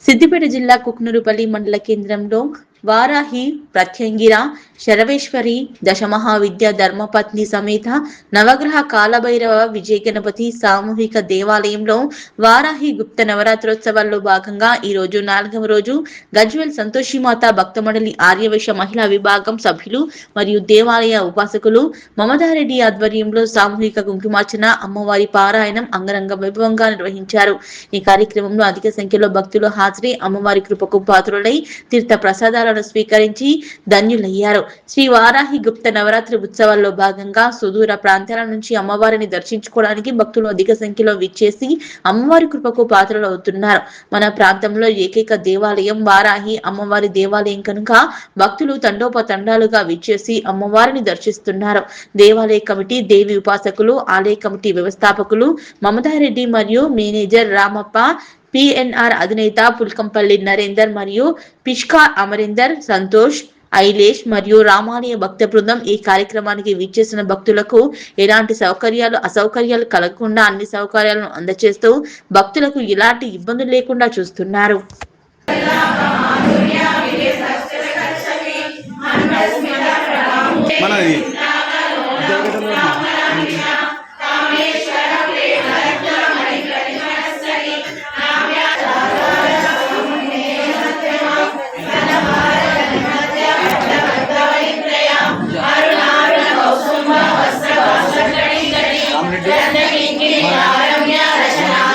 సిద్దిపేట జిల్లా కుక్నూరుపల్లి మండల కేంద్రంలో వారాహి ప్రత్యంగిర శరవేశ్వరి దశమహావిద్య ధర్మపత్ని సమేత నవగ్రహ కాలభైరవ విజయ గణపతి సామూహిక దేవాలయంలో వారాహి గుప్త నవరాత్రోత్సవాల్లో భాగంగా ఈ రోజు 4వ రోజు గజ్వేల్ సంతోషిమాత భక్త మండలి ఆర్యవైశ్య మహిళా విభాగం సభ్యులు మరియు దేవాలయ ఉపాసకులు మమతారెడ్డి ఆధ్వర్యంలో సామూహిక కుంకుమార్చన అమ్మవారి పారాయణం అంగరంగ వైభవంగా నిర్వహించారు। ఈ కార్యక్రమంలో అధిక సంఖ్యలో భక్తులు హాజరై అమ్మవారి కృపకు పాత్రులై తీర్థ ప్రసాదాలను స్వీకరించి ధన్యులయ్యారు। శ్రీ వారాహి గుప్త నవరాత్రి ఉత్సవాల్లో భాగంగా సుదూర ప్రాంతాల నుంచి అమ్మవారిని దర్శించుకోవడానికి భక్తులు అధిక సంఖ్యలో విచ్చేసి అమ్మవారి కృపకు పాత్రలవుతున్నారు। మన ప్రాంతంలో ఏకైక దేవాలయం వారాహి అమ్మవారి దేవాలయం కనుక భక్తులు తండోపతండాలుగా విచ్చేసి అమ్మవారిని దర్శిస్తున్నారు। దేవాలయ కమిటీ దేవి ఉపాసకులు ఆలయ కమిటీ వ్యవస్థాపకులు మమతారెడ్డి మరియు మేనేజర్ రామప్ప పిఎన్ఆర్ అధినేత పుల్కంపల్లి నరేందర్ మరియు పిష్కా అమరీందర్ సంతోష్ ఐలేష్ మరియు రామాలయ భక్త బృందం ఈ కార్యక్రమానికి విచ్చేసిన భక్తులకు ఎలాంటి అసౌకర్యాలు కలగకుండా అన్ని సౌకర్యాలను అందజేస్తూ భక్తులకు ఎలాంటి ఇబ్బందులు లేకుండా చూస్తున్నారు। ఆరోగ్య రచన